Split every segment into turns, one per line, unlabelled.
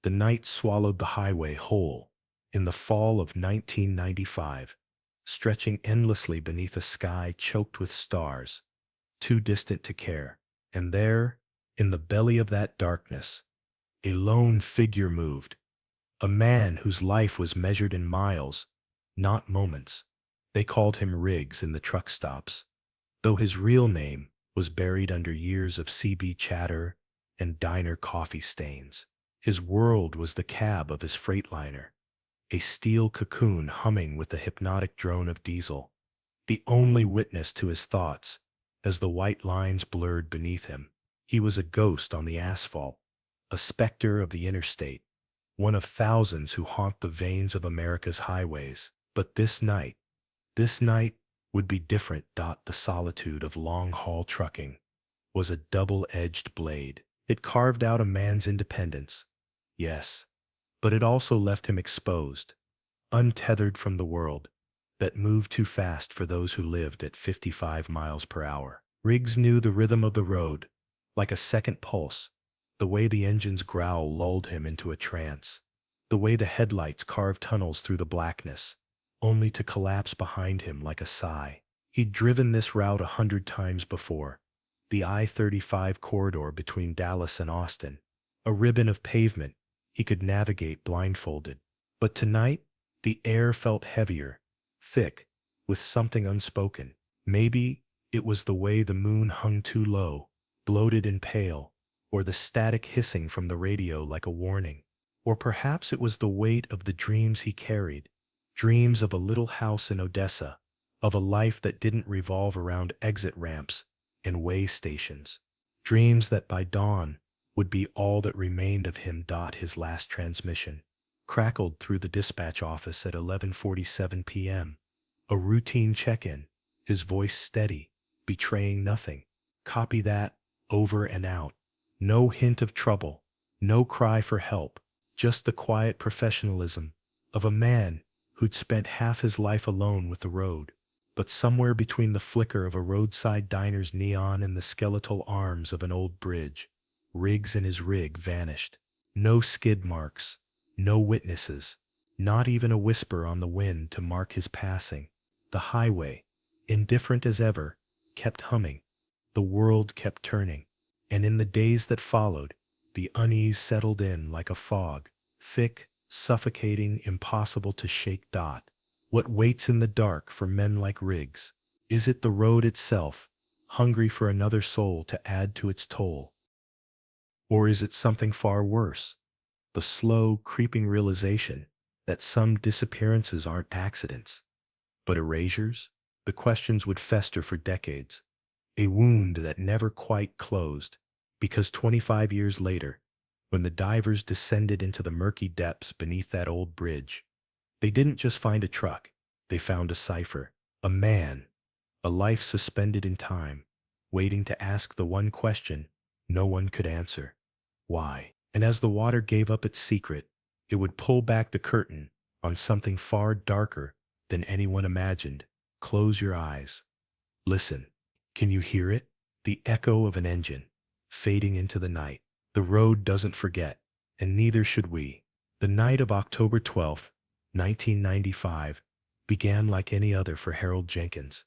The night swallowed the highway whole. In the fall of 1995, stretching endlessly beneath a sky choked with stars, too distant to care. And there, in the belly of that darkness, a lone figure moved, a man whose life was measured in miles, not moments. They called him Riggs in the truck stops, though his real name was buried under years of CB chatter and diner coffee stains. His world was the cab of his freightliner, a steel cocoon humming with the hypnotic drone of diesel, the only witness to his thoughts as the white lines blurred beneath him. He was a ghost on the asphalt, a specter of the interstate, one of thousands who haunt the veins of America's highways. But this night would be different. The solitude of long-haul trucking was a double-edged blade. It carved out a man's independence, yes, but it also left him exposed, untethered from the world that moved too fast for those who lived at 55 miles per hour. Riggs knew the rhythm of the road, like a second pulse, the way the engine's growl lulled him into a trance, the way the headlights carved tunnels through the blackness, only to collapse behind him like a sigh. He'd driven this route 100 times before, the I-35 corridor between Dallas and Austin, a ribbon of pavement he could navigate blindfolded. But tonight, the air felt heavier, thick, with something unspoken. Maybe it was the way the moon hung too low, bloated and pale, or the static hissing from the radio like a warning. Or perhaps it was the weight of the dreams he carried, dreams of a little house in Odessa, of a life that didn't revolve around exit ramps and way stations, dreams that by dawn would be all that remained of him. His last transmission crackled through the dispatch office at 11:47 p.m. A routine check-in, his voice steady, betraying nothing. Copy that, over and out. No hint of trouble, no cry for help, just the quiet professionalism of a man who'd spent half his life alone with the road. But somewhere between the flicker of a roadside diner's neon and the skeletal arms of an old bridge, Riggs and his rig vanished. No skid marks, no witnesses, not even a whisper on the wind to mark his passing. The highway, indifferent as ever, kept humming. The world kept turning. And in the days that followed, the unease settled in like a fog, thick, suffocating, impossible to shake. What waits in the dark for men like Riggs? Is it the road itself, hungry for another soul to add to its toll? Or is it something far worse? The slow, creeping realization that some disappearances aren't accidents, but erasures? The questions would fester for decades, a wound that never quite closed, because 25 years later, when the divers descended into the murky depths beneath that old bridge, they didn't just find a truck, they found a cipher, a man, a life suspended in time, waiting to ask the one question no one could answer. Why? And as the water gave up its secret, it would pull back the curtain on something far darker than anyone imagined. Close your eyes. Listen. Can you hear it? The echo of an engine, fading into the night. The road doesn't forget, and neither should we. The night of October 12th, 1995, began like any other for Harold Jenkins,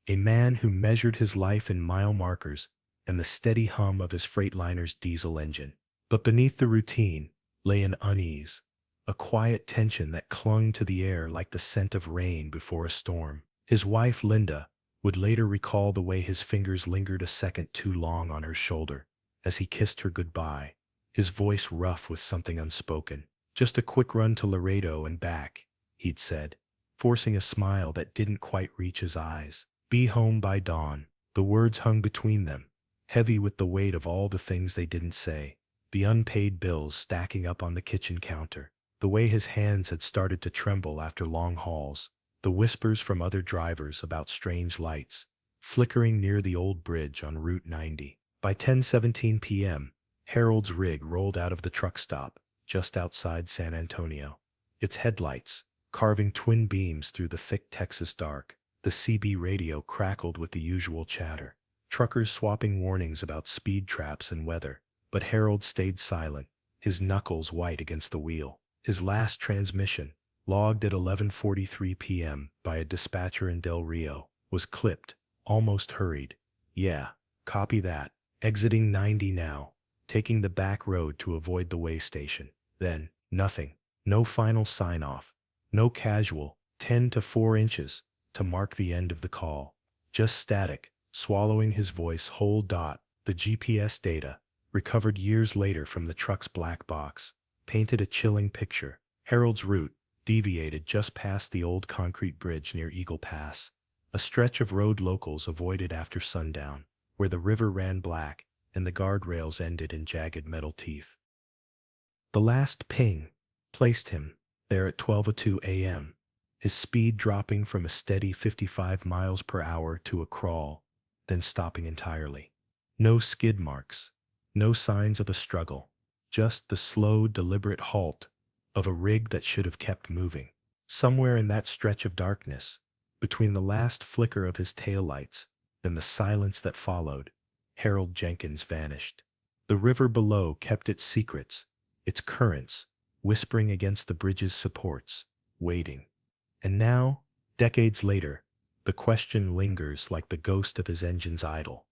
a man who measured his life in mile markers and the steady hum of his Freightliner's diesel engine. But beneath the routine lay an unease, a quiet tension that clung to the air like the scent of rain before a storm. His wife, Linda, would later recall the way his fingers lingered a second too long on her shoulder as he kissed her goodbye, his voice rough with something unspoken. Just a quick run to Laredo and back, he'd said, forcing a smile that didn't quite reach his eyes. Be home by dawn. The words hung between them, heavy with the weight of all the things they didn't say, the unpaid bills stacking up on the kitchen counter, the way his hands had started to tremble after long hauls, the whispers from other drivers about strange lights, flickering near the old bridge on Route 90. By 10:17 p.m., Harold's rig rolled out of the truck stop, just outside San Antonio, its headlights carving twin beams through the thick Texas dark. The CB radio crackled with the usual chatter, truckers swapping warnings about speed traps and weather. But Harold stayed silent, his knuckles white against the wheel. His last transmission, logged at 11:43 p.m. by a dispatcher in Del Rio, was clipped, almost hurried. Yeah, copy that. Exiting 90 now, taking the back road to avoid the way station. Then, nothing. No final sign-off. No casual, 10 to 4 inches, to mark the end of the call. Just static, swallowing his voice whole. The GPS data, recovered years later from the truck's black box, painted a chilling picture. Harold's route deviated just past the old concrete bridge near Eagle Pass, a stretch of road locals avoided after sundown, where the river ran black and the guardrails ended in jagged metal teeth. The last ping placed him there at 12:02 a.m., his speed dropping from a steady 55 miles per hour to a crawl, then stopping entirely. No skid marks, no signs of a struggle, just the slow, deliberate halt of a rig that should have kept moving. Somewhere in that stretch of darkness, between the last flicker of his taillights and the silence that followed, Harold Jenkins vanished. The river below kept its secrets, its currents, whispering against the bridge's supports, waiting. And now, decades later, the question lingers like the ghost of his engine's idle.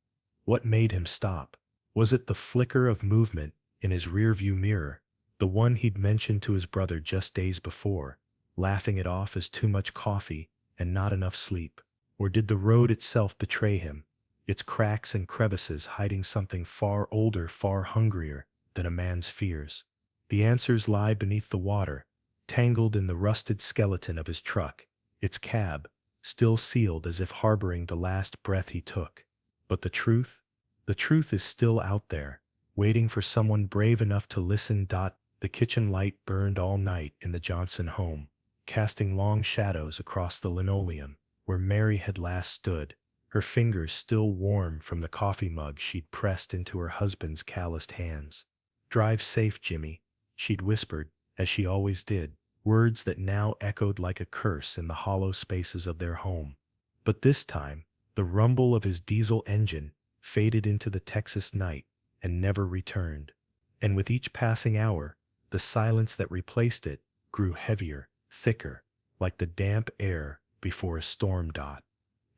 What made him stop? Was it the flicker of movement in his rearview mirror, the one he'd mentioned to his brother just days before, laughing it off as too much coffee and not enough sleep? Or did the road itself betray him, its cracks and crevices hiding something far older, far hungrier than a man's fears? The answers lie beneath the water, tangled in the rusted skeleton of his truck, its cab still sealed as if harboring the last breath he took. But the truth? The truth is still out there, waiting for someone brave enough to listen. The kitchen light burned all night in the Johnson home, casting long shadows across the linoleum where Mary had last stood, her fingers still warm from the coffee mug she'd pressed into her husband's calloused hands. "Drive safe, Jimmy," she'd whispered, as she always did, words that now echoed like a curse in the hollow spaces of their home. But this time, the rumble of his diesel engine faded into the Texas night and never returned. And with each passing hour, the silence that replaced it grew heavier, thicker, like the damp air before a storm.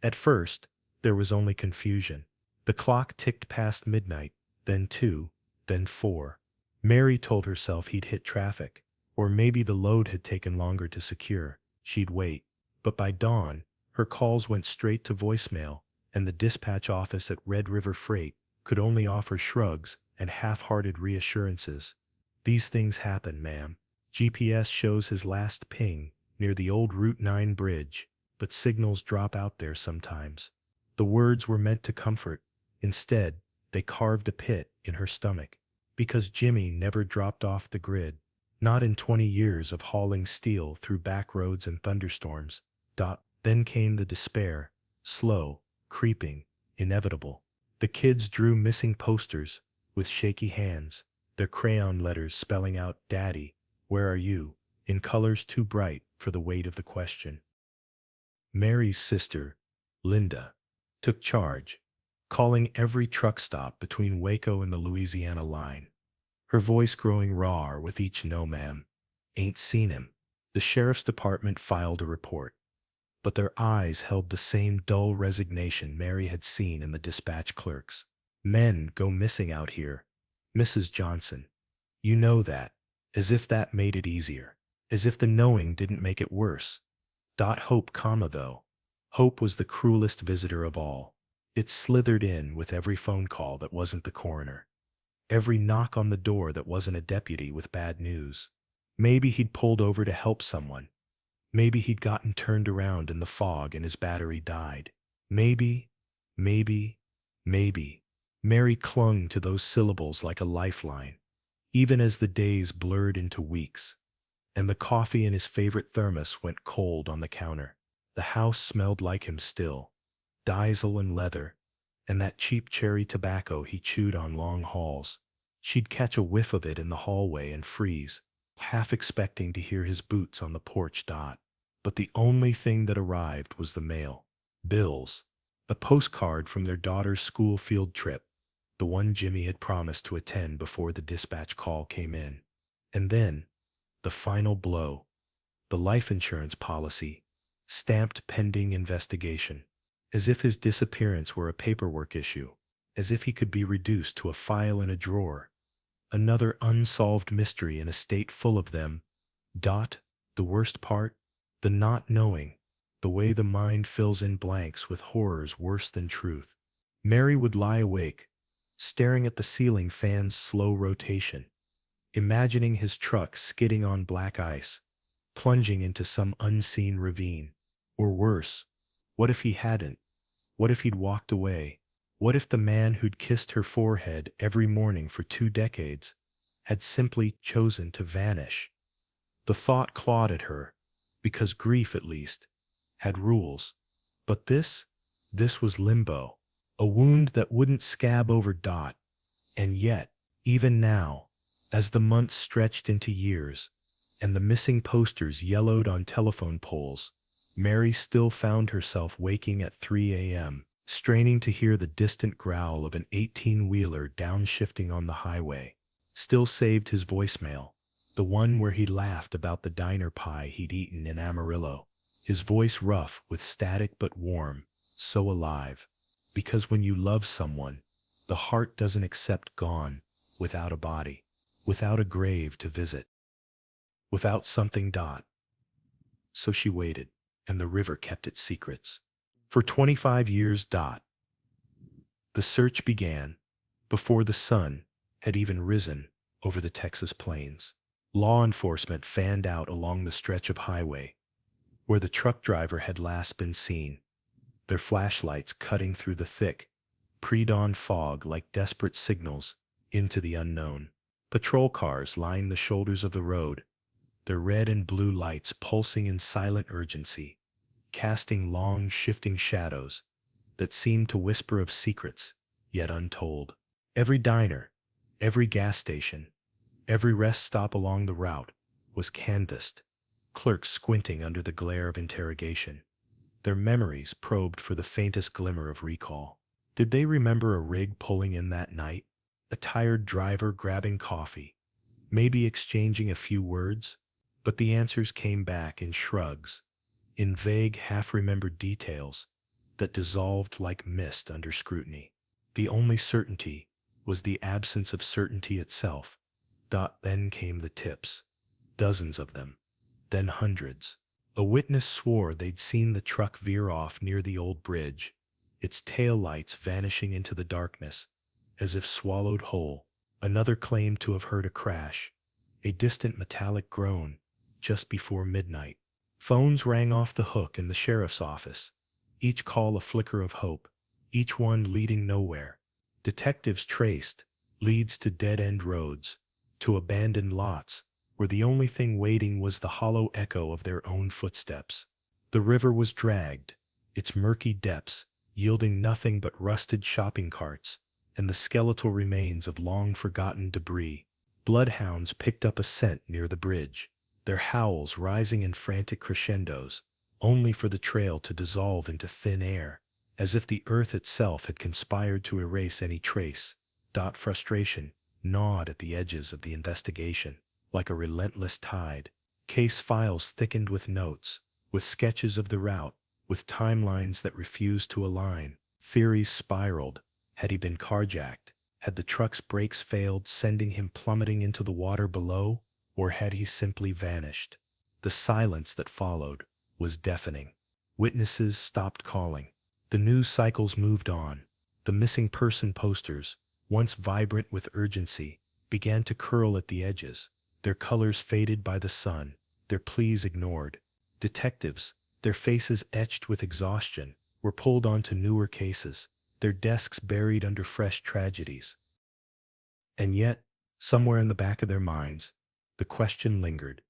At first, there was only confusion. The clock ticked past midnight, then 2, then 4. Mary told herself he'd hit traffic, or maybe the load had taken longer to secure. She'd wait. But by dawn, her calls went straight to voicemail, and the dispatch office at Red River Freight could only offer shrugs and half-hearted reassurances. "These things happen, ma'am. GPS shows his last ping near the old Route 9 bridge, but signals drop out there sometimes." The words were meant to comfort. Instead, they carved a pit in her stomach. Because Jimmy never dropped off the grid. Not in 20 years of hauling steel through back roads and thunderstorms. Then came the despair, slow, creeping, inevitable. The kids drew missing posters with shaky hands, their crayon letters spelling out "Daddy, where are you?" in colors too bright for the weight of the question. Mary's sister, Linda, took charge, calling every truck stop between Waco and the Louisiana line, her voice growing rawer with each "No, ma'am, ain't seen him." The sheriff's department filed a report, but their eyes held the same dull resignation Mary had seen in the dispatch clerks. "Men go missing out here, Mrs. Johnson. You know that," as if that made it easier, as if the knowing didn't make it worse. Hope, though. Hope was the cruelest visitor of all. It slithered in with every phone call that wasn't the coroner, every knock on the door that wasn't a deputy with bad news. Maybe he'd pulled over to help someone. Maybe he'd gotten turned around in the fog and his battery died. Maybe. Mary clung to those syllables like a lifeline, even as the days blurred into weeks, and the coffee in his favorite thermos went cold on the counter. The house smelled like him still, diesel and leather, and that cheap cherry tobacco he chewed on long hauls. She'd catch a whiff of it in the hallway and freeze, half expecting to hear his boots on the porch. But the only thing that arrived was the mail. Bills. A postcard from their daughter's school field trip, the one Jimmy had promised to attend before the dispatch call came in. And then, the final blow, the life insurance policy, stamped pending investigation, as if his disappearance were a paperwork issue, as if he could be reduced to a file in a drawer, another unsolved mystery in a state full of them. The worst part, the not knowing, the way the mind fills in blanks with horrors worse than truth. Mary would lie awake, staring at the ceiling fan's slow rotation, imagining his truck skidding on black ice, plunging into some unseen ravine. Or worse, what if he hadn't? What if he'd walked away? What if the man who'd kissed her forehead every morning for 2 decades had simply chosen to vanish? The thought clawed at her, because grief, at least, had rules. But this was limbo, a wound that wouldn't scab over. And yet, even now, as the months stretched into years, and the missing posters yellowed on telephone poles, Mary still found herself waking at 3 a.m., straining to hear the distant growl of an 18-wheeler downshifting on the highway. Still saved his voicemail, the one where he laughed about the diner pie he'd eaten in Amarillo, his voice rough with static but warm, so alive. Because when you love someone, the heart doesn't accept gone, without a body, without a grave to visit, without something. So she waited, and the river kept its secrets. For 25 years. The search began before the sun had even risen over the Texas plains. Law enforcement fanned out along the stretch of highway where the truck driver had last been seen, their flashlights cutting through the thick, pre-dawn fog like desperate signals into the unknown. Patrol cars lined the shoulders of the road, their red and blue lights pulsing in silent urgency, casting long, shifting shadows that seemed to whisper of secrets yet untold. Every diner, every gas station, every rest stop along the route was canvassed, clerks squinting under the glare of interrogation, their memories probed for the faintest glimmer of recall. Did they remember a rig pulling in that night? A tired driver grabbing coffee, maybe exchanging a few words? But the answers came back in shrugs, in vague, half-remembered details that dissolved like mist under scrutiny. The only certainty was the absence of certainty itself. Then came the tips, dozens of them, then hundreds. A witness swore they'd seen the truck veer off near the old bridge, its tail lights vanishing into the darkness, as if swallowed whole. Another claimed to have heard a crash, a distant metallic groan, just before midnight. Phones rang off the hook in the sheriff's office, each call a flicker of hope, each one leading nowhere. Detectives traced leads to dead-end roads, to abandoned lots, where the only thing waiting was the hollow echo of their own footsteps. The river was dragged, its murky depths yielding nothing but rusted shopping carts and the skeletal remains of long-forgotten debris. Bloodhounds picked up a scent near the bridge, their howls rising in frantic crescendos, only for the trail to dissolve into thin air, as if the earth itself had conspired to erase any trace. Frustration gnawed at the edges of the investigation, like a relentless tide. Case files thickened with notes, with sketches of the route, with timelines that refused to align. Theories spiraled. Had he been carjacked? Had the truck's brakes failed, sending him plummeting into the water below? Or had he simply vanished? The silence that followed was deafening. Witnesses stopped calling. The news cycles moved on. The missing person posters, once vibrant with urgency, began to curl at the edges, their colors faded by the sun, their pleas ignored. Detectives, their faces etched with exhaustion, were pulled onto newer cases, their desks buried under fresh tragedies. And yet, somewhere in the back of their minds, the question lingered,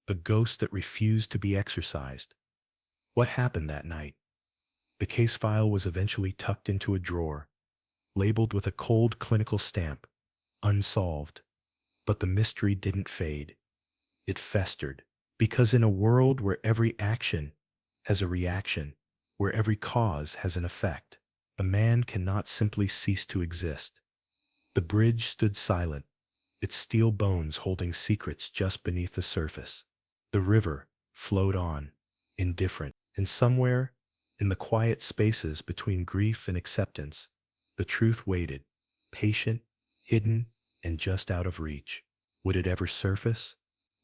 a ghost that refused to be exorcised. What happened that night? The case file was eventually tucked into a drawer, labeled with a cold clinical stamp, unsolved. But the mystery didn't fade. It festered, because in a world where every action has a reaction, where every cause has an effect, a man cannot simply cease to exist. The bridge stood silent, its steel bones holding secrets just beneath the surface. The river flowed on, indifferent, and somewhere, in the quiet spaces between grief and acceptance, the truth waited, patient, hidden, and just out of reach. Would it ever surface?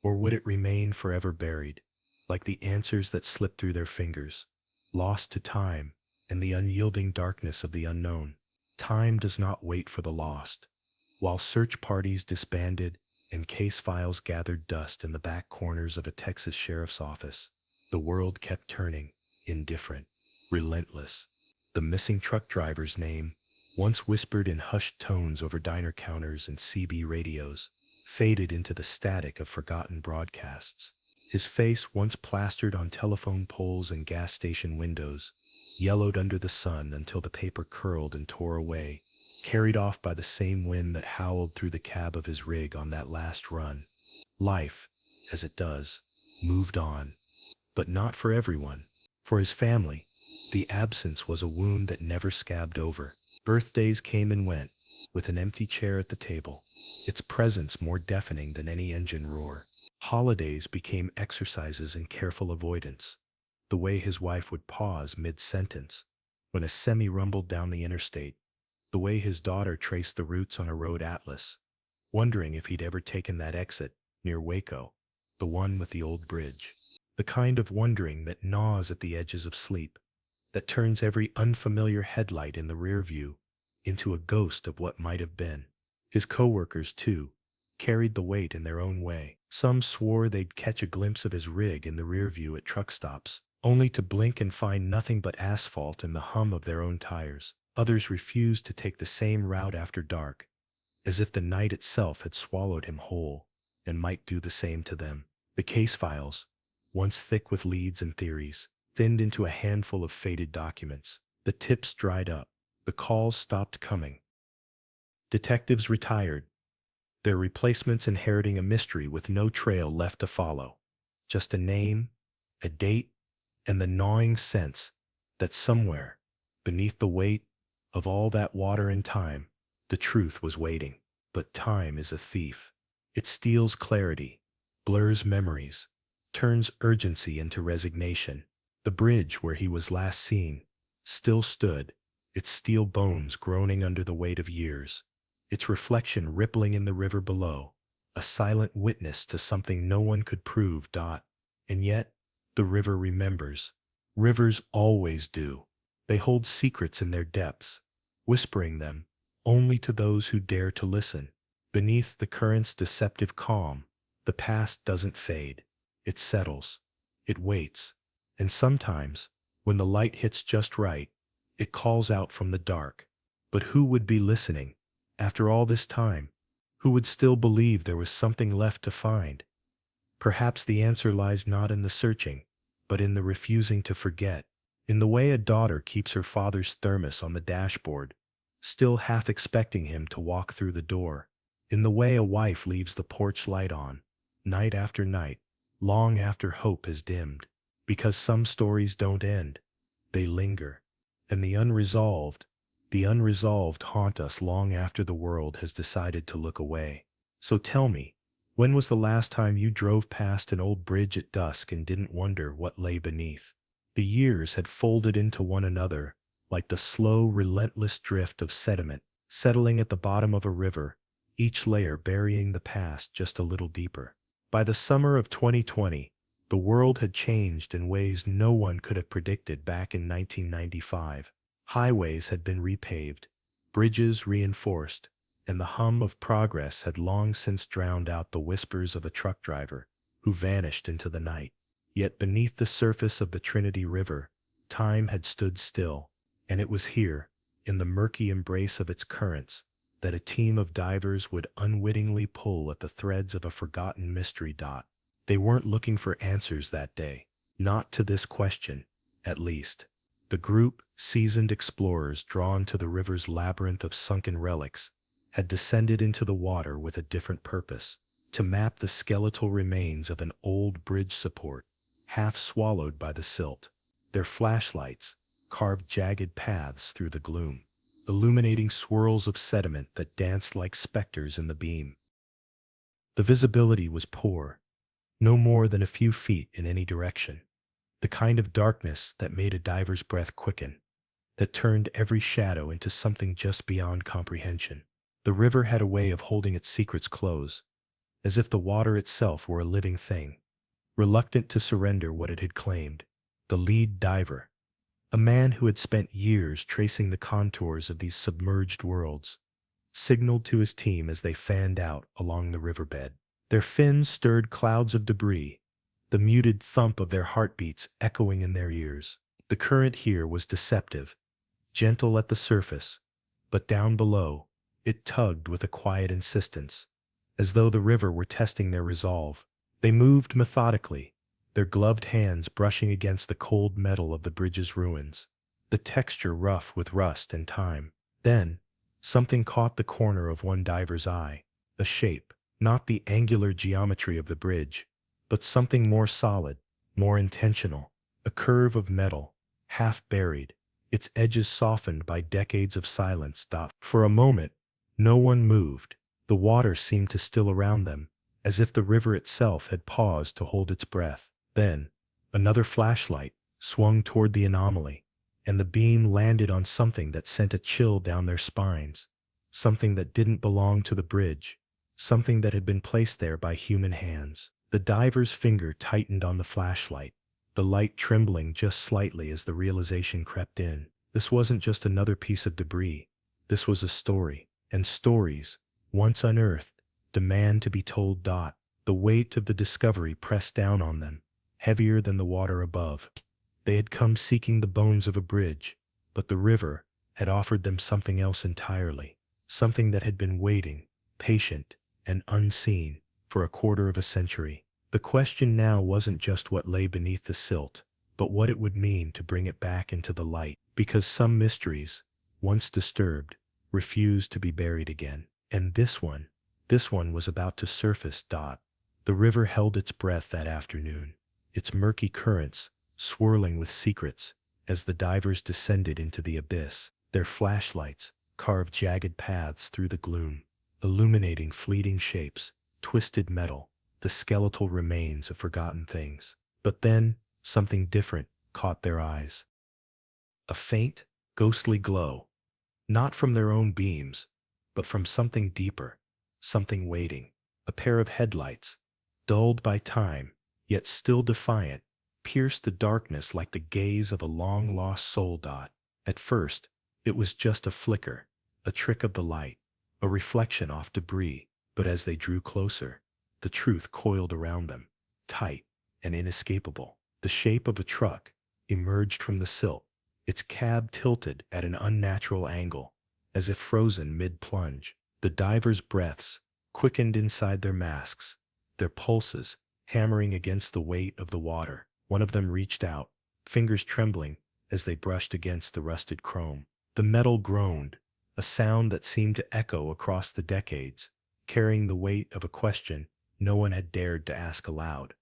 Or would it remain forever buried, like the answers that slipped through their fingers, lost to time and the unyielding darkness of the unknown? Time does not wait for the lost. While search parties disbanded and case files gathered dust in the back corners of a Texas sheriff's office, the world kept turning, indifferent, relentless. The missing truck driver's name, once whispered in hushed tones over diner counters and CB radios, faded into the static of forgotten broadcasts. His face, once plastered on telephone poles and gas station windows, yellowed under the sun until the paper curled and tore away, carried off by the same wind that howled through the cab of his rig on that last run. Life, as it does, moved on. But not for everyone. For his family, the absence was a wound that never scabbed over. Birthdays came and went, with an empty chair at the table, its presence more deafening than any engine roar. Holidays became exercises in careful avoidance. The way his wife would pause mid-sentence when a semi rumbled down the interstate, the way his daughter traced the routes on a road atlas, wondering if he'd ever taken that exit near Waco, the one with the old bridge. The kind of wondering that gnaws at the edges of sleep, that turns every unfamiliar headlight in the rear view into a ghost of what might have been. His coworkers, too, carried the weight in their own way. Some swore they'd catch a glimpse of his rig in the rear view at truck stops, only to blink and find nothing but asphalt and the hum of their own tires. Others refused to take the same route after dark, as if the night itself had swallowed him whole and might do the same to them. The case files, once thick with leads and theories, thinned into a handful of faded documents. The tips dried up. The calls stopped coming. Detectives retired, their replacements inheriting a mystery with no trail left to follow. Just a name, a date, and the gnawing sense that somewhere, beneath the weight of all that water and time, the truth was waiting. But time is a thief. It steals clarity, blurs memories, turns urgency into resignation. The bridge where he was last seen still stood, its steel bones groaning under the weight of years, its reflection rippling in the river below, a silent witness to something no one could prove. And yet, the river remembers. Rivers always do. They hold secrets in their depths, whispering them only to those who dare to listen. Beneath the current's deceptive calm, the past doesn't fade. It settles. It waits. And sometimes, when the light hits just right, it calls out from the dark. But who would be listening? After all this time, who would still believe there was something left to find? Perhaps the answer lies not in the searching, but in the refusing to forget. In the way a daughter keeps her father's thermos on the dashboard, still half expecting him to walk through the door. In the way a wife leaves the porch light on, night after night, long after hope has dimmed. Because some stories don't end, they linger. And the unresolved haunt us long after the world has decided to look away. So tell me, when was the last time you drove past an old bridge at dusk and didn't wonder what lay beneath? The years had folded into one another like the slow, relentless drift of sediment settling at the bottom of a river, each layer burying the past just a little deeper. By the summer of 2020, the world had changed in ways no one could have predicted back in 1995. Highways had been repaved, bridges reinforced, and the hum of progress had long since drowned out the whispers of a truck driver who vanished into the night. Yet beneath the surface of the Trinity River, time had stood still, and it was here, in the murky embrace of its currents, that a team of divers would unwittingly pull at the threads of a forgotten mystery. They weren't looking for answers that day, not to this question, at least. The group, seasoned explorers drawn to the river's labyrinth of sunken relics, had descended into the water with a different purpose: to map the skeletal remains of an old bridge support, half swallowed by the silt. Their flashlights carved jagged paths through the gloom, illuminating swirls of sediment that danced like specters in the beam. The visibility was poor, no more than a few feet in any direction, the kind of darkness that made a diver's breath quicken, that turned every shadow into something just beyond comprehension. The river had a way of holding its secrets close, as if the water itself were a living thing, reluctant to surrender what it had claimed. The lead diver, a man who had spent years tracing the contours of these submerged worlds, signaled to his team as they fanned out along the riverbed. Their fins stirred clouds of debris, the muted thump of their heartbeats echoing in their ears. The current here was deceptive, gentle at the surface, but down below, it tugged with a quiet insistence, as though the river were testing their resolve. They moved methodically, their gloved hands brushing against the cold metal of the bridge's ruins, the texture rough with rust and time. Then, something caught the corner of one diver's eye, a shape, not the angular geometry of the bridge, but something more solid, more intentional, a curve of metal, half buried, its edges softened by decades of silence. For a moment, no one moved. The water seemed to still around them, as if the river itself had paused to hold its breath. Then, another flashlight swung toward the anomaly, and the beam landed on something that sent a chill down their spines, something that didn't belong to the bridge, something that had been placed there by human hands. The diver's finger tightened on the flashlight, the light trembling just slightly as the realization crept in. This wasn't just another piece of debris. This was a story, and stories, once unearthed, demand to be told. The weight of the discovery pressed down on them, heavier than the water above. They had come seeking the bones of a bridge, but the river had offered them something else entirely, something that had been waiting, patient and unseen, for a quarter of a century. The question now wasn't just what lay beneath the silt, but what it would mean to bring it back into the light, because some mysteries, once disturbed, refused to be buried again. And this one was about to surface. The river held its breath that afternoon, its murky currents swirling with secrets as the divers descended into the abyss. Their flashlights carved jagged paths through the gloom, illuminating fleeting shapes, twisted metal, the skeletal remains of forgotten things. But then, something different caught their eyes. A faint, ghostly glow, not from their own beams, but from something deeper, something waiting. A pair of headlights, dulled by time, yet still defiant, pierced the darkness like the gaze of a long-lost soul. At first, it was just a flicker, a trick of the light, a reflection off debris, but as they drew closer, the truth coiled around them, tight and inescapable. The shape of a truck emerged from the silt, its cab tilted at an unnatural angle, as if frozen mid-plunge. The divers' breaths quickened inside their masks, their pulses hammering against the weight of the water. One of them reached out, fingers trembling as they brushed against the rusted chrome. The metal groaned, a sound that seemed to echo across the decades, carrying the weight of a question no one had dared to ask aloud.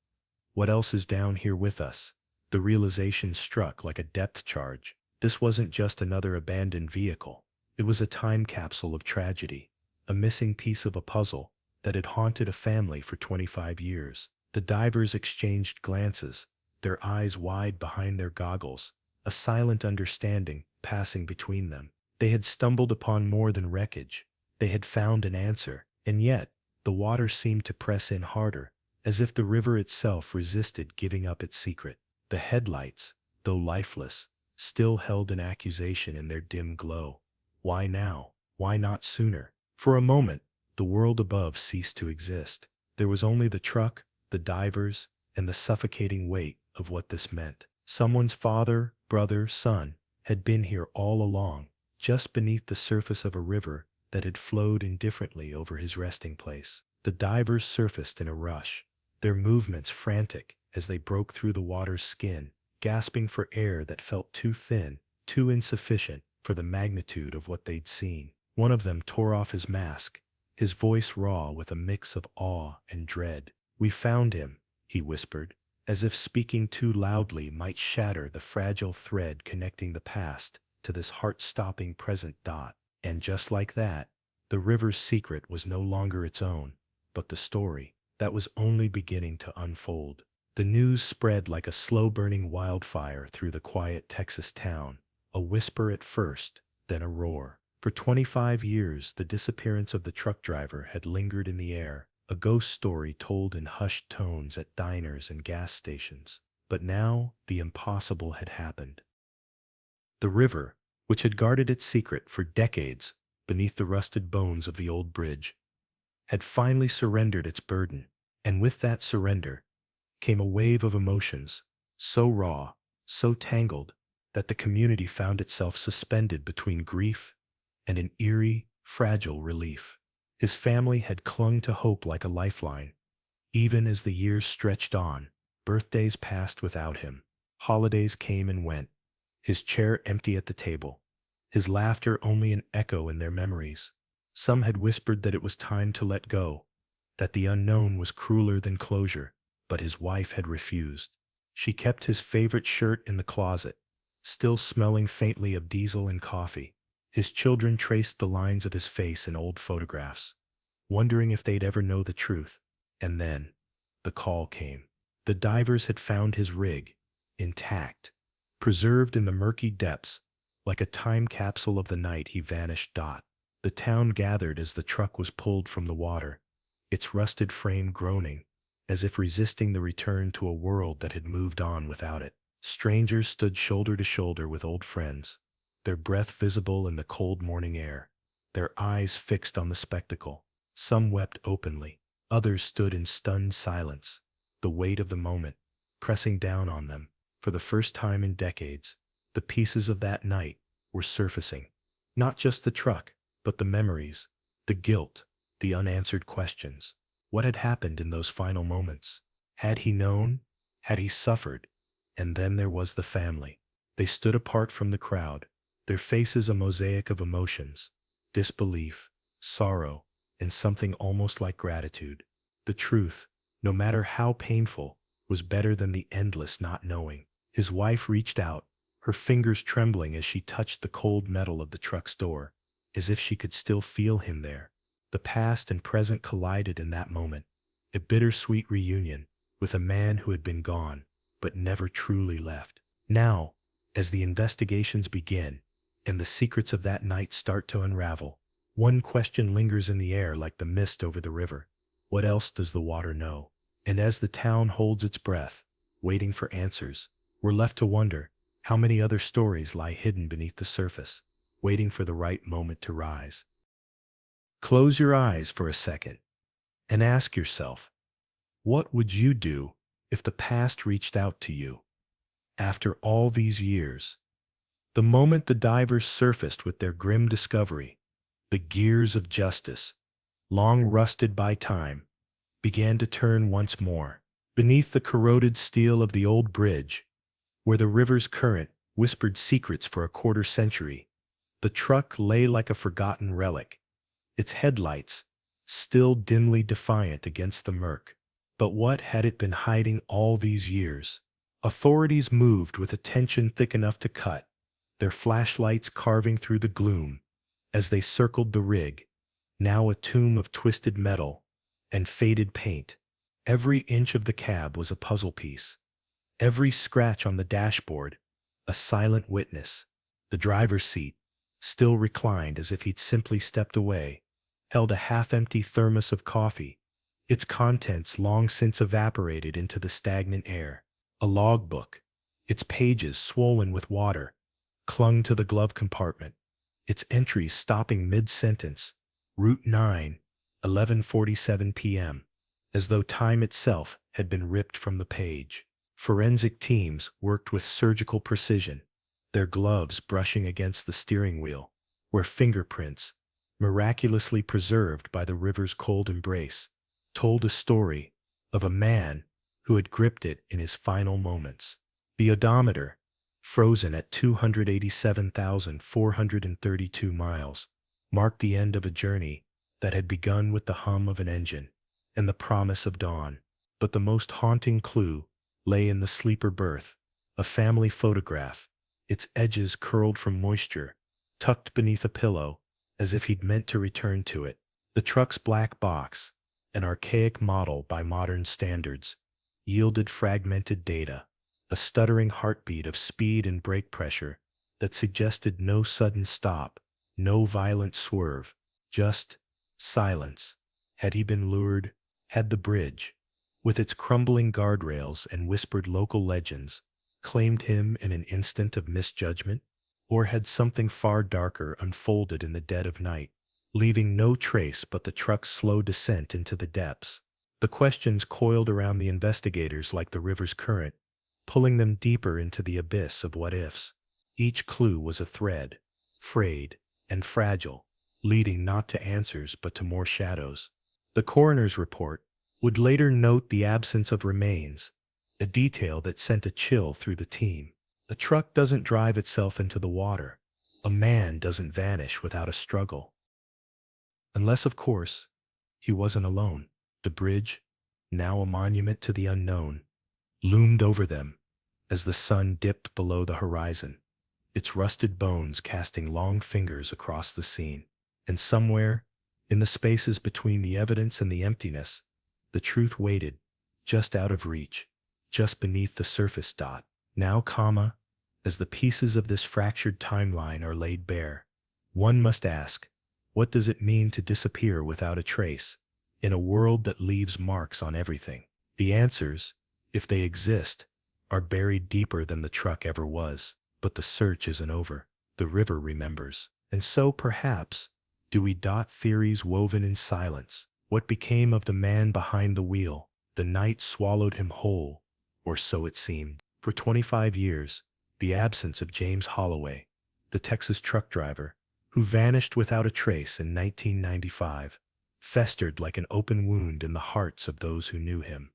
What else is down here with us? The realization struck like a depth charge. This wasn't just another abandoned vehicle. It was a time capsule of tragedy, a missing piece of a puzzle that had haunted a family for 25 years. The divers exchanged glances, their eyes wide behind their goggles, a silent understanding passing between them. They had stumbled upon more than wreckage. They had found an answer, and yet the water seemed to press in harder, as if the river itself resisted giving up its secret. The headlights, though lifeless, still held an accusation in their dim glow. Why now? Why not sooner? For a moment, the world above ceased to exist. There was only the truck, the divers, and the suffocating weight of what this meant. Someone's father, brother, son had been here all along, just beneath the surface of a river that had flowed indifferently over his resting place. The divers surfaced in a rush, their movements frantic as they broke through the water's skin, gasping for air that felt too thin, too insufficient for the magnitude of what they'd seen. One of them tore off his mask, his voice raw with a mix of awe and dread. "We found him," he whispered, as if speaking too loudly might shatter the fragile thread connecting the past to this heart-stopping present dot. And just like that, the river's secret was no longer its own, but the story that was only beginning to unfold. The news spread like a slow-burning wildfire through the quiet Texas town, a whisper at first, then a roar. For 25 years, the disappearance of the truck driver had lingered in the air, a ghost story told in hushed tones at diners and gas stations. But now, the impossible had happened. The river, which had guarded its secret for decades beneath the rusted bones of the old bridge, had finally surrendered its burden. And with that surrender came a wave of emotions, so raw, so tangled, that the community found itself suspended between grief and an eerie, fragile relief. His family had clung to hope like a lifeline. Even as the years stretched on, birthdays passed without him. Holidays came and went, his chair empty at the table, his laughter only an echo in their memories. Some had whispered that it was time to let go, that the unknown was crueler than closure, but his wife had refused. She kept his favorite shirt in the closet, still smelling faintly of diesel and coffee. His children traced the lines of his face in old photographs, wondering if they'd ever know the truth. And then, the call came. The divers had found his rig, intact, preserved in the murky depths, like a time capsule of the night he vanished. The town gathered as the truck was pulled from the water, its rusted frame groaning, as if resisting the return to a world that had moved on without it. Strangers stood shoulder to shoulder with old friends, their breath visible in the cold morning air, their eyes fixed on the spectacle. Some wept openly, others stood in stunned silence, the weight of the moment pressing down on them. For the first time in decades, the pieces of that night were surfacing. Not just the truck, but the memories, the guilt, the unanswered questions. What had happened in those final moments? Had he known? Had he suffered? And then there was the family. They stood apart from the crowd, their faces a mosaic of emotions, disbelief, sorrow, and something almost like gratitude. The truth, no matter how painful, was better than the endless not knowing. His wife reached out, her fingers trembling as she touched the cold metal of the truck's door, as if she could still feel him there. The past and present collided in that moment, a bittersweet reunion with a man who had been gone, but never truly left. Now, as the investigations begin, and the secrets of that night start to unravel, one question lingers in the air like the mist over the river. What else does the water know? And as the town holds its breath, waiting for answers, we're left to wonder how many other stories lie hidden beneath the surface, waiting for the right moment to rise. Close your eyes for a second and ask yourself, what would you do if the past reached out to you? After all these years, the moment the divers surfaced with their grim discovery, the gears of justice, long rusted by time, began to turn once more. Beneath the corroded steel of the old bridge, where the river's current whispered secrets for a quarter century, the truck lay like a forgotten relic, its headlights still dimly defiant against the murk. But what had it been hiding all these years? Authorities moved with a tension thick enough to cut, their flashlights carving through the gloom as they circled the rig, now a tomb of twisted metal and faded paint. Every inch of the cab was a puzzle piece, every scratch on the dashboard a silent witness. The driver's seat, still reclined as if he'd simply stepped away, held a half-empty thermos of coffee, its contents long since evaporated into the stagnant air. A logbook, its pages swollen with water, clung to the glove compartment, its entries stopping mid-sentence, Route 9, 11:47 p.m., as though time itself had been ripped from the page. Forensic teams worked with surgical precision, their gloves brushing against the steering wheel, where fingerprints, miraculously preserved by the river's cold embrace, told a story of a man who had gripped it in his final moments. The odometer, frozen at 287,432 miles, marked the end of a journey that had begun with the hum of an engine and the promise of dawn. But the most haunting clue lay in the sleeper berth, a family photograph, its edges curled from moisture, tucked beneath a pillow, as if he'd meant to return to it. The truck's black box, an archaic model by modern standards, yielded fragmented data, a stuttering heartbeat of speed and brake pressure that suggested no sudden stop, no violent swerve, just silence. Had he been lured? Had the bridge, with its crumbling guardrails and whispered local legends, claimed him in an instant of misjudgment? Or had something far darker unfolded in the dead of night, leaving no trace but the truck's slow descent into the depths? The questions coiled around the investigators like the river's current, pulling them deeper into the abyss of what-ifs. Each clue was a thread, frayed and fragile, leading not to answers but to more shadows. The coroner's report would later note the absence of remains, a detail that sent a chill through the team. A truck doesn't drive itself into the water. A man doesn't vanish without a struggle. Unless, of course, he wasn't alone. The bridge, now a monument to the unknown, loomed over them as the sun dipped below the horizon, its rusted bones casting long fingers across the scene. And somewhere, in the spaces between the evidence and the emptiness, the truth waited, just out of reach, just beneath the surface dot. Now, as the pieces of this fractured timeline are laid bare, one must ask, what does it mean to disappear without a trace, in a world that leaves marks on everything? The answers, if they exist, are buried deeper than the truck ever was. But the search isn't over. The river remembers. And so, perhaps, do we dot theories woven in silence. What became of the man behind the wheel? The night swallowed him whole, or so it seemed. For 25 years, the absence of James Holloway, the Texas truck driver, who vanished without a trace in 1995, festered like an open wound in the hearts of those who knew him.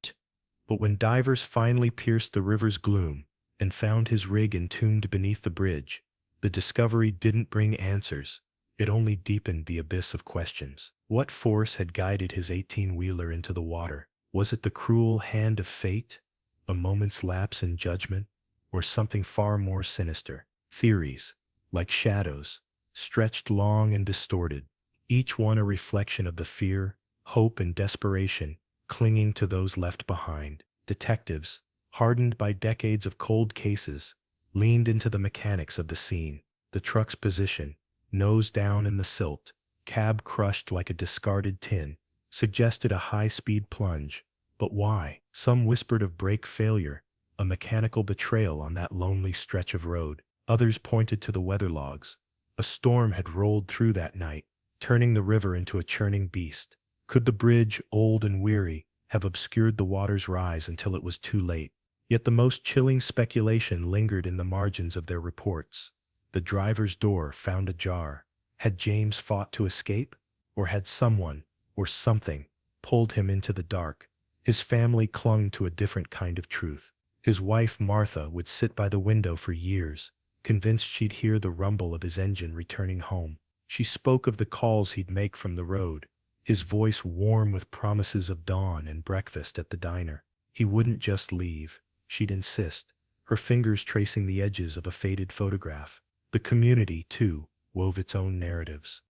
But when divers finally pierced the river's gloom and found his rig entombed beneath the bridge, the discovery didn't bring answers. It only deepened the abyss of questions. What force had guided his 18-wheeler into the water? Was it the cruel hand of fate, a moment's lapse in judgment, or something far more sinister? Theories, like shadows, stretched long and distorted, each one a reflection of the fear, hope, and desperation clinging to those left behind. Detectives, hardened by decades of cold cases, leaned into the mechanics of the scene. The truck's position, nose down in the silt, cab crushed like a discarded tin, suggested a high-speed plunge. But why? Some whispered of brake failure, a mechanical betrayal on that lonely stretch of road. Others pointed to the weather logs. A storm had rolled through that night, turning the river into a churning beast. Could the bridge, old and weary, have obscured the water's rise until it was too late? Yet the most chilling speculation lingered in the margins of their reports. The driver's door found ajar. Had James fought to escape? Or had someone, or something, pulled him into the dark? His family clung to a different kind of truth. His wife, Martha, would sit by the window for years, convinced she'd hear the rumble of his engine returning home. She spoke of the calls he'd make from the road, his voice warm with promises of dawn and breakfast at the diner. He wouldn't just leave, she'd insist, her fingers tracing the edges of a faded photograph. The community, too, wove its own narratives.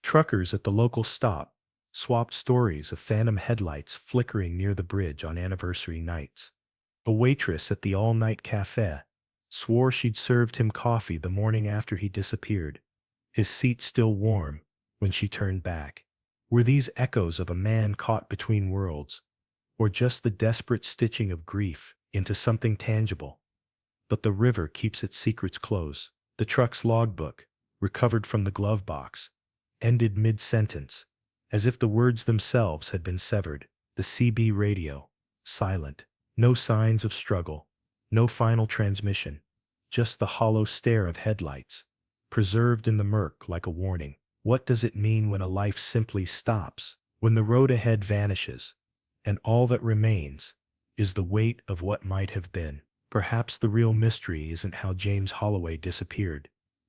Truckers at the local stop swapped stories of phantom headlights flickering near the bridge on anniversary nights. A waitress at the all-night cafe swore she'd served him coffee the morning after he disappeared, his seat still warm when she turned back. Were these echoes of a man caught between worlds, or just the desperate stitching of grief into something tangible? But the river keeps its secrets close. The truck's logbook, recovered from the glove box, ended mid-sentence, as if the words themselves had been severed. The CB radio, silent. No signs of struggle, no final transmission, just the hollow stare of headlights, preserved in the murk like a warning. What does it mean when a life simply stops, when the road ahead vanishes, and all that remains is the weight of what might have been? Perhaps the real mystery isn't how James Holloway disappeared,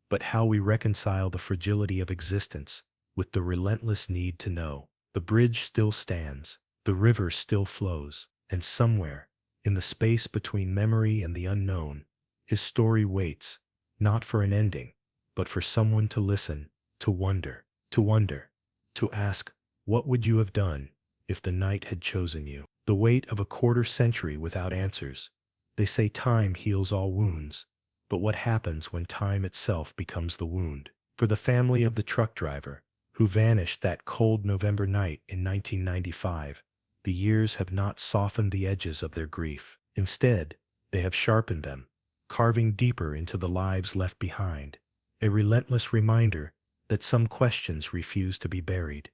but how we reconcile the fragility of existence with the relentless need to know. The bridge still stands, the river still flows, and somewhere, in the space between memory and the unknown, His story waits, not for an ending, but for someone to listen, to wonder, to ask, what would you have done if the night had chosen you? The weight of a quarter century without answers. They say time heals all wounds, but what happens when time itself becomes the wound? For the family of the truck driver, who vanished that cold November night in 1995, the years have not softened the edges of their grief. Instead, they have sharpened them, carving deeper into the lives left behind, a relentless reminder that some questions refuse to be buried.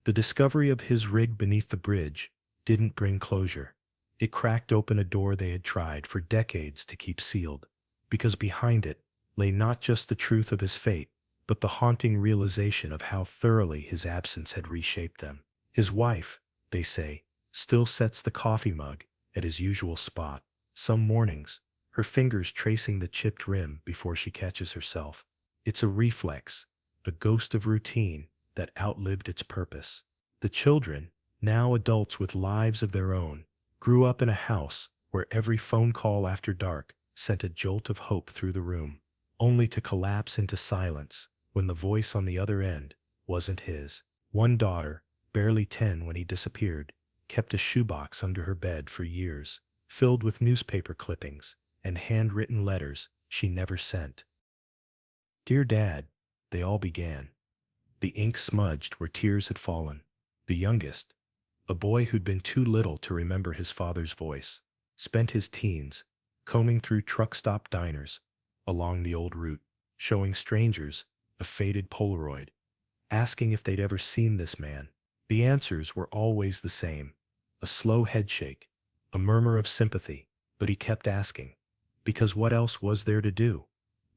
The discovery of his rig beneath the bridge didn't bring closure. It cracked open a door they had tried for decades to keep sealed, because behind it lay not just the truth of his fate, but the haunting realization of how thoroughly his absence had reshaped them. His wife, they say, still sets the coffee mug at his usual spot, some mornings, her fingers tracing the chipped rim before she catches herself. It's a reflex, a ghost of routine that outlived its purpose. The children, now adults with lives of their own, grew up in a house where every phone call after dark sent a jolt of hope through the room, only to collapse into silence when the voice on the other end wasn't his. One daughter, barely 10 when he disappeared, kept a shoebox under her bed for years, filled with newspaper clippings and handwritten letters she never sent. "Dear Dad," they all began. The ink smudged where tears had fallen. The youngest, a boy who'd been too little to remember his father's voice, spent his teens combing through truck stop diners along the old route, showing strangers a faded Polaroid, asking if they'd ever seen this man. The answers were always the same: a slow headshake, a murmur of sympathy, but he kept asking, because what else was there to do?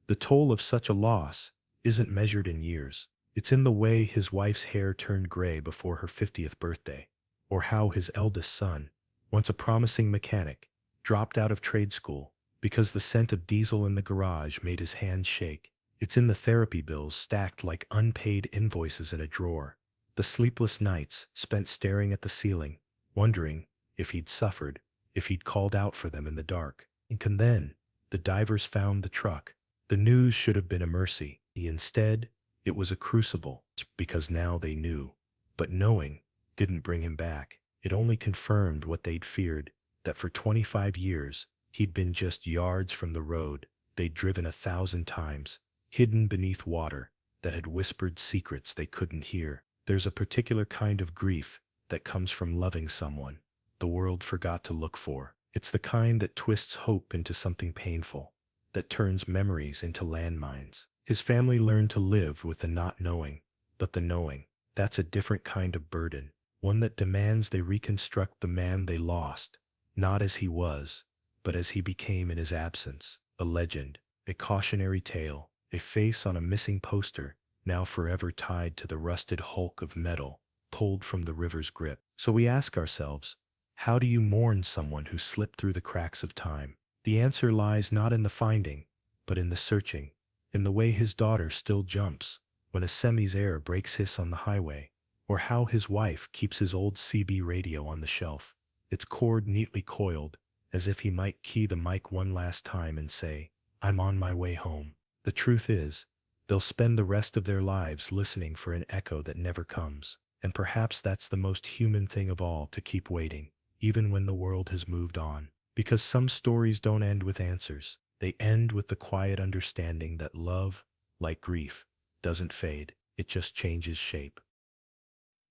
The toll of such a loss isn't measured in years. It's in the way his wife's hair turned gray before her 50th birthday, or how his eldest son, once a promising mechanic, dropped out of trade school because the scent of diesel in the garage made his hands shake. It's in the therapy bills stacked like unpaid invoices in a drawer, the sleepless nights spent staring at the ceiling, wondering if he'd suffered, if he'd called out for them in the dark. And then, the divers found the truck. The news should have been a mercy. Instead, it was a crucible, because now they knew. But knowing didn't bring him back. It only confirmed what they'd feared, that for 25 years, he'd been just yards from the road they'd driven 1,000 times, hidden beneath water that had whispered secrets they couldn't hear. There's a particular kind of grief that comes from loving someone the world forgot to look for. It's the kind that twists hope into something painful, that turns memories into landmines. His family learned to live with the not knowing, but the knowing, that's a different kind of burden, one that demands they reconstruct the man they lost, not as he was, but as he became in his absence. A legend, a cautionary tale, a face on a missing poster, now forever tied to the rusted hulk of metal pulled from the river's grip. So we ask ourselves, how do you mourn someone who slipped through the cracks of time? The answer lies not in the finding, but in the searching, in the way his daughter still jumps when a semi's air breaks hiss on the highway, or how his wife keeps his old CB radio on the shelf, its cord neatly coiled, as if he might key the mic one last time and say, "I'm on my way home." The truth is, they'll spend the rest of their lives listening for an echo that never comes. And perhaps that's the most human thing of all, to keep waiting, even when the world has moved on. Because some stories don't end with answers. They end with the quiet understanding that love, like grief, doesn't fade, it just changes shape.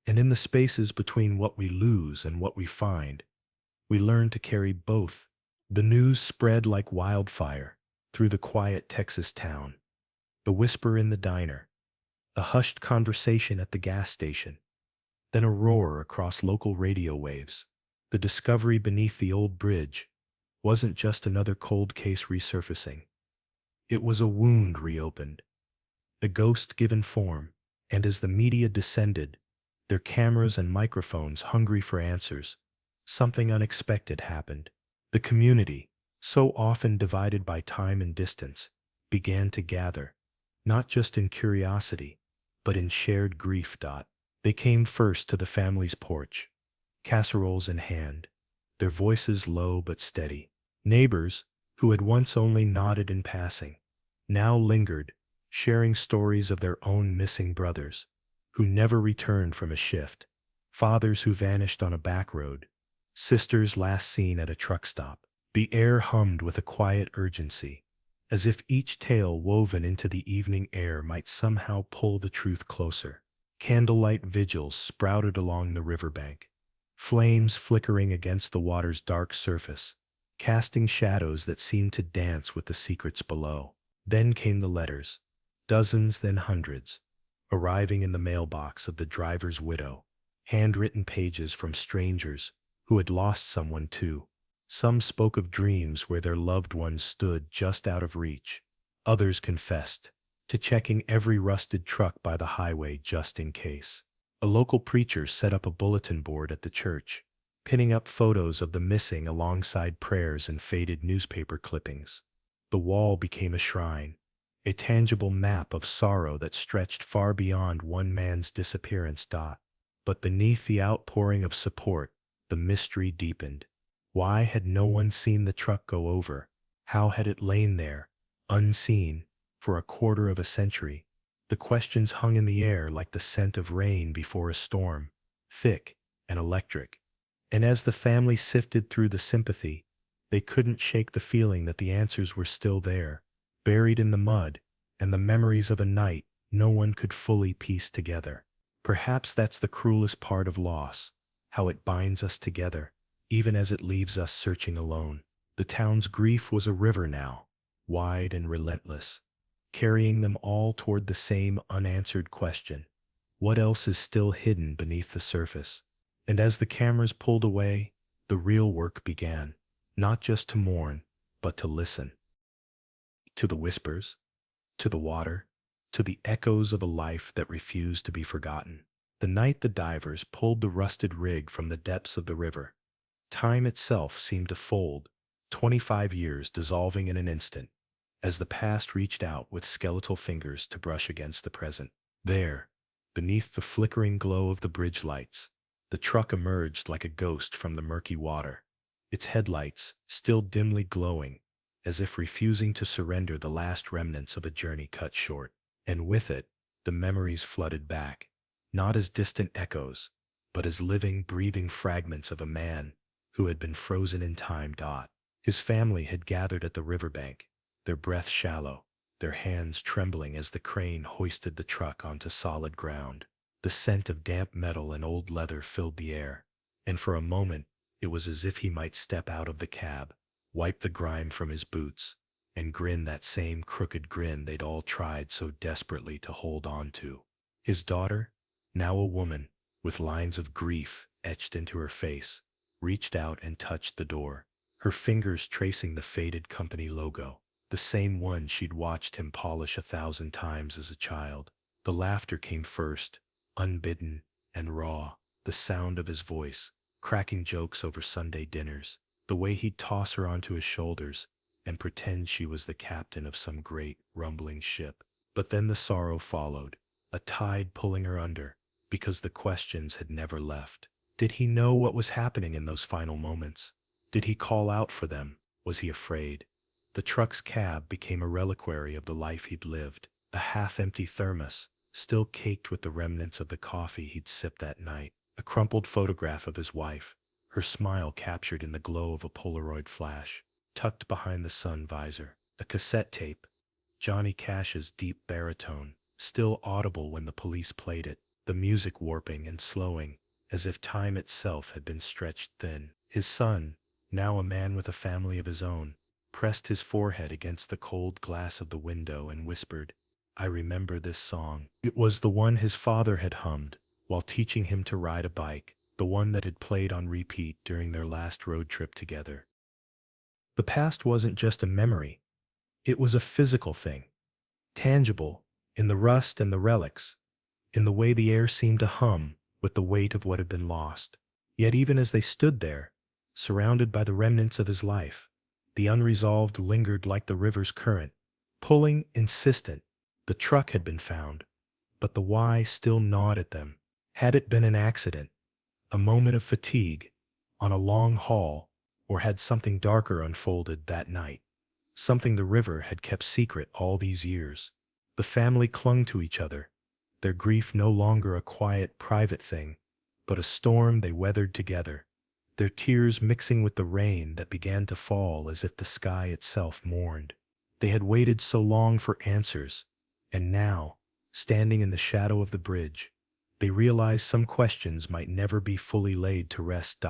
And in the spaces between what we lose and what we find, we learn to carry both. The news spread like wildfire through the quiet Texas town. A whisper in the diner, a hushed conversation at the gas station, then a roar across local radio waves. The discovery beneath the old bridge wasn't just another cold case resurfacing. It was a wound reopened, a ghost given form, and as the media descended, their cameras and microphones hungry for answers, something unexpected happened. The community, so often divided by time and distance, began to gather, not just in curiosity, but in shared grief. They came first to the family's porch, casseroles in hand, their voices low but steady. Neighbors, who had once only nodded in passing, now lingered, sharing stories of their own missing brothers, who never returned from a shift, fathers who vanished on a back road, sisters last seen at a truck stop. The air hummed with a quiet urgency, as if each tale woven into the evening air might somehow pull the truth closer. Candlelight vigils sprouted along the riverbank, flames flickering against the water's dark surface, casting shadows that seemed to dance with the secrets below. Then came the letters, dozens then hundreds, arriving in the mailbox of the driver's widow, handwritten pages from strangers who had lost someone too. Some spoke of dreams where their loved ones stood just out of reach. Others confessed to checking every rusted truck by the highway just in case. A local preacher set up a bulletin board at the church, pinning up photos of the missing alongside prayers and faded newspaper clippings. The wall became a shrine, a tangible map of sorrow that stretched far beyond one man's disappearance. But beneath the outpouring of support, the mystery deepened. Why had no one seen the truck go over? How had it lain there, unseen, for a quarter of a century? The questions hung in the air like the scent of rain before a storm, thick and electric. And as the family sifted through the sympathy, they couldn't shake the feeling that the answers were still there, buried in the mud, and the memories of a night no one could fully piece together. Perhaps that's the cruelest part of loss, how it binds us together, even as it leaves us searching alone. The town's grief was a river now, wide and relentless, carrying them all toward the same unanswered question: what else is still hidden beneath the surface? And as the cameras pulled away, the real work began, not just to mourn, but to listen. To the whispers, to the water, to the echoes of a life that refused to be forgotten. The night the divers pulled the rusted rig from the depths of the river, time itself seemed to fold, 25 years dissolving in an instant, as the past reached out with skeletal fingers to brush against the present. There, beneath the flickering glow of the bridge lights, the truck emerged like a ghost from the murky water, its headlights still dimly glowing, as if refusing to surrender the last remnants of a journey cut short. And with it, the memories flooded back, not as distant echoes, but as living, breathing fragments of a man who had been frozen in time. His family had gathered at the riverbank, their breath shallow, their hands trembling as the crane hoisted the truck onto solid ground. The scent of damp metal and old leather filled the air, and for a moment it was as if he might step out of the cab, wipe the grime from his boots, and grin that same crooked grin they'd all tried so desperately to hold on to. His daughter, now a woman, with lines of grief etched into her face, reached out and touched the door, her fingers tracing the faded company logo, the same one she'd watched him polish 1,000 times as a child. The laughter came first, unbidden and raw, the sound of his voice, cracking jokes over Sunday dinners, the way he'd toss her onto his shoulders and pretend she was the captain of some great, rumbling ship. But then the sorrow followed, a tide pulling her under, because the questions had never left. Did he know what was happening in those final moments? Did he call out for them? Was he afraid? The truck's cab became a reliquary of the life he'd lived, a half-empty thermos, still caked with the remnants of the coffee he'd sipped that night, a crumpled photograph of his wife, her smile captured in the glow of a Polaroid flash, tucked behind the sun visor, a cassette tape, Johnny Cash's deep baritone, still audible when the police played it, the music warping and slowing, as if time itself had been stretched thin. His son, now a man with a family of his own, pressed his forehead against the cold glass of the window and whispered, "I remember this song." It was the one his father had hummed while teaching him to ride a bike, the one that had played on repeat during their last road trip together. The past wasn't just a memory. It was a physical thing, tangible, in the rust and the relics, in the way the air seemed to hum with the weight of what had been lost. Yet even as they stood there, surrounded by the remnants of his life, the unresolved lingered like the river's current, pulling, insistent. The truck had been found, but the why still gnawed at them. Had it been an accident, a moment of fatigue, on a long haul, or had something darker unfolded that night? something the river had kept secret all these years. The family clung to each other, their grief no longer a quiet, private thing, but a storm they weathered together, their tears mixing with the rain that began to fall as if the sky itself mourned. They had waited so long for answers, and now, standing in the shadow of the bridge, they realized some questions might never be fully laid to rest.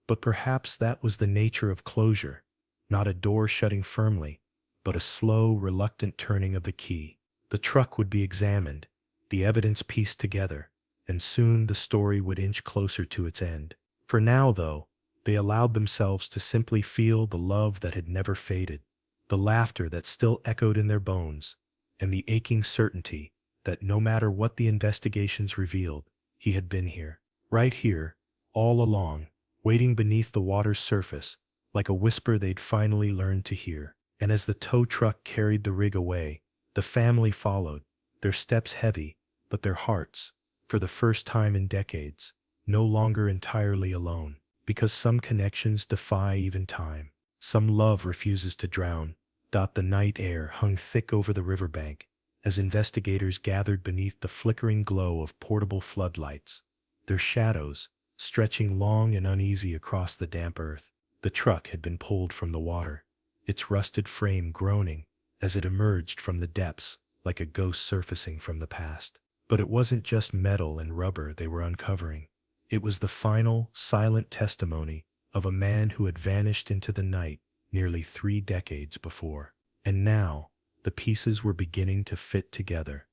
But perhaps that was the nature of closure, not a door shutting firmly, but a slow, reluctant turning of the key. The truck would be examined, the evidence pieced together, and soon the story would inch closer to its end. For now, though, they allowed themselves to simply feel the love that had never faded, the laughter that still echoed in their bones, and the aching certainty that no matter what the investigations revealed, he had been here, right here, all along, waiting beneath the water's surface, like a whisper they'd finally learned to hear. And as the tow truck carried the rig away, the family followed, their steps heavy, but their hearts, for the first time in decades, no longer entirely alone. Because some connections defy even time. Some love refuses to drown. The night air hung thick over the riverbank as investigators gathered beneath the flickering glow of portable floodlights, their shadows stretching long and uneasy across the damp earth. The truck had been pulled from the water, its rusted frame groaning as it emerged from the depths like a ghost surfacing from the past. But it wasn't just metal and rubber they were uncovering. It was the final, silent testimony of a man who had vanished into the night nearly 3 decades before. And now, the pieces were beginning to fit together.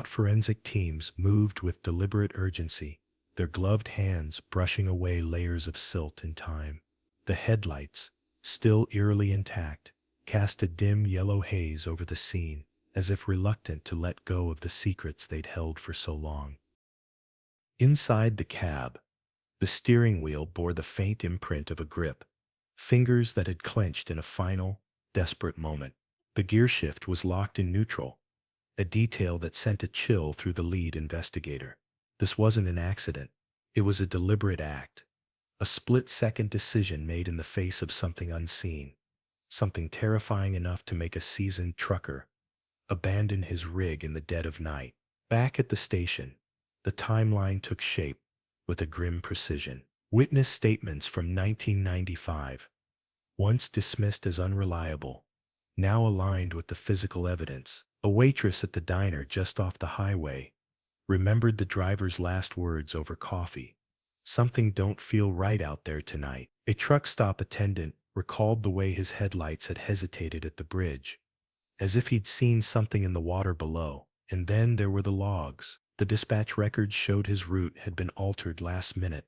Forensic teams moved with deliberate urgency, their gloved hands brushing away layers of silt and time. The headlights, still eerily intact, cast a dim yellow haze over the scene, as if reluctant to let go of the secrets they'd held for so long. Inside the cab, the steering wheel bore the faint imprint of a grip, fingers that had clenched in a final, desperate moment. The gear shift was locked in neutral, a detail that sent a chill through the lead investigator. This wasn't an accident. It was a deliberate act, a split-second decision made in the face of something unseen, something terrifying enough to make a seasoned trucker abandon his rig in the dead of night. Back at the station, the timeline took shape with a grim precision. Witness statements from 1995, once dismissed as unreliable, now aligned with the physical evidence. A waitress at the diner just off the highway remembered the driver's last words over coffee. "Something don't feel right out there tonight." A truck stop attendant recalled the way his headlights had hesitated at the bridge, as if he'd seen something in the water below. And then there were the logs. The dispatch records showed his route had been altered last minute,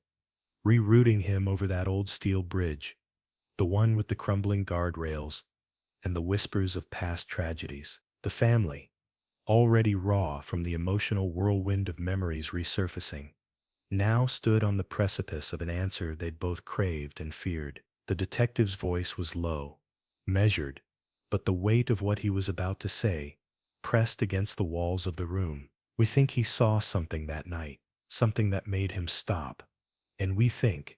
rerouting him over that old steel bridge, the one with the crumbling guardrails and the whispers of past tragedies. The family, already raw from the emotional whirlwind of memories resurfacing, now stood on the precipice of an answer they'd both craved and feared. The detective's voice was low, measured, but the weight of what he was about to say pressed against the walls of the room. "We think he saw something that night, something that made him stop. And we think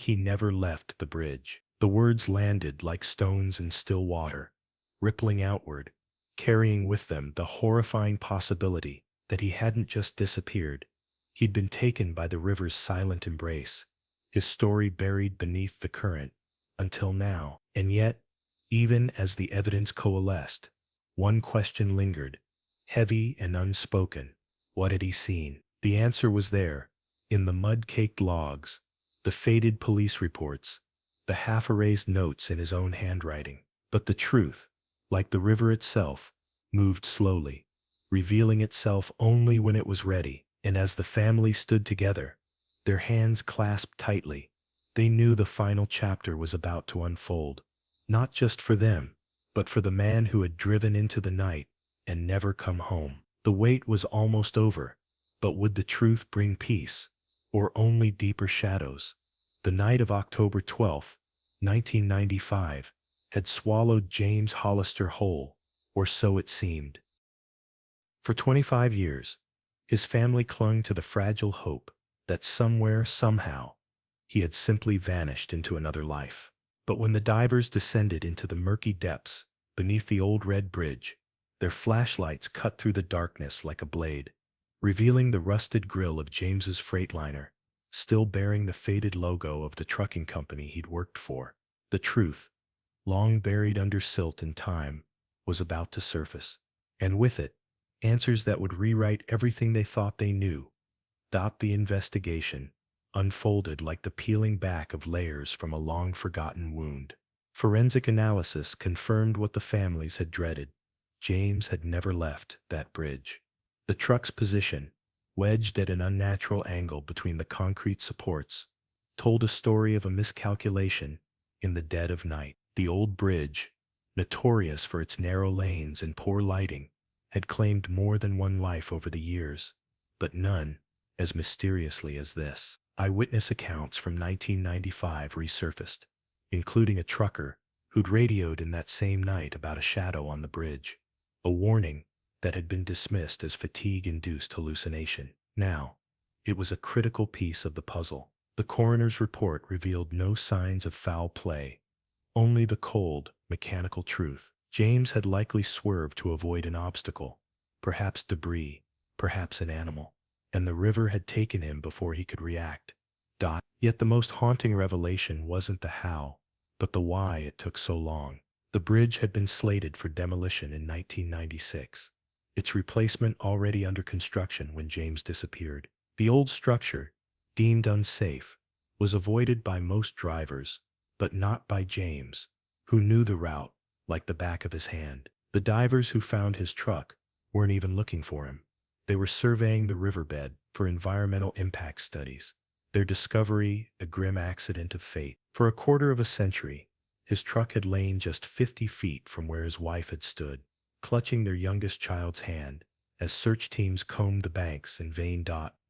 he never left the bridge." The words landed like stones in still water, rippling outward, carrying with them the horrifying possibility that he hadn't just disappeared. He'd been taken by the river's silent embrace, his story buried beneath the current, until now. And yet, even as the evidence coalesced, one question lingered, heavy and unspoken. What had he seen? The answer was there, in the mud-caked logs, the faded police reports, the half-erased notes in his own handwriting. But the truth, like the river itself, moved slowly, revealing itself only when it was ready. And as the family stood together, their hands clasped tightly, they knew the final chapter was about to unfold, not just for them, but for the man who had driven into the night and never come home. The wait was almost over, but would the truth bring peace, or only deeper shadows? The night of October 12, 1995, had swallowed James Hollister whole, or so it seemed. For 25 years, his family clung to the fragile hope that somewhere, somehow, he had simply vanished into another life. But when the divers descended into the murky depths, beneath the old red bridge, their flashlights cut through the darkness like a blade, revealing the rusted grille of James's Freightliner, still bearing the faded logo of the trucking company he'd worked for. The truth, long buried under silt and time, was about to surface. And with it, answers that would rewrite everything they thought they knew. The investigation unfolded like the peeling back of layers from a long-forgotten wound. Forensic analysis confirmed what the families had dreaded. James had never left that bridge. The truck's position, wedged at an unnatural angle between the concrete supports, told a story of a miscalculation in the dead of night. The old bridge, notorious for its narrow lanes and poor lighting, had claimed more than one life over the years, but none as mysteriously as this. Eyewitness accounts from 1995 resurfaced, including a trucker who'd radioed in that same night about a shadow on the bridge, a warning that had been dismissed as fatigue-induced hallucination. Now, it was a critical piece of the puzzle. The coroner's report revealed no signs of foul play, only the cold, mechanical truth. James had likely swerved to avoid an obstacle, perhaps debris, perhaps an animal, and the river had taken him before he could react. Yet the most haunting revelation wasn't the how, but the why it took so long. The bridge had been slated for demolition in 1996, its replacement already under construction when James disappeared. The old structure, deemed unsafe, was avoided by most drivers, but not by James, who knew the route like the back of his hand. The divers who found his truck weren't even looking for him. They were surveying the riverbed for environmental impact studies, their discovery a grim accident of fate. For a quarter of a century, his truck had lain just 50 feet from where his wife had stood, clutching their youngest child's hand, as search teams combed the banks in vain.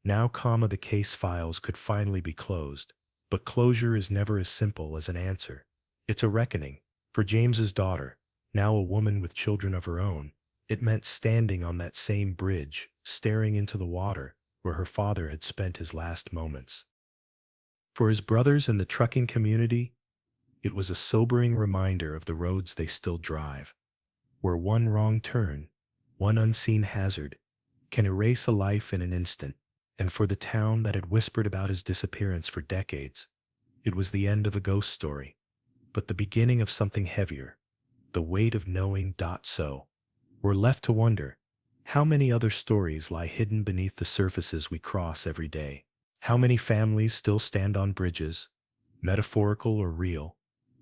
Now, the case files could finally be closed, but closure is never as simple as an answer. It's a reckoning. For James's daughter, now a woman with children of her own, it meant standing on that same bridge, staring into the water where her father had spent his last moments. For his brothers and the trucking community, it was a sobering reminder of the roads they still drive, where one wrong turn, one unseen hazard, can erase a life in an instant. And for the town that had whispered about his disappearance for decades, it was the end of a ghost story, but the beginning of something heavier, the weight of knowing. So, we're left to wonder, how many other stories lie hidden beneath the surfaces we cross every day? How many families still stand on bridges, metaphorical or real,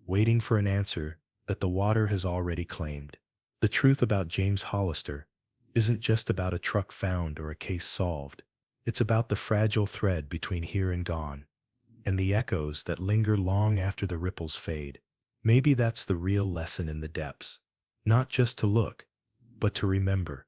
waiting for an answer that the water has already claimed? The truth about James Hollister isn't just about a truck found or a case solved. It's about the fragile thread between here and gone, and the echoes that linger long after the ripples fade. Maybe that's the real lesson in the depths. Not just to look, but to remember.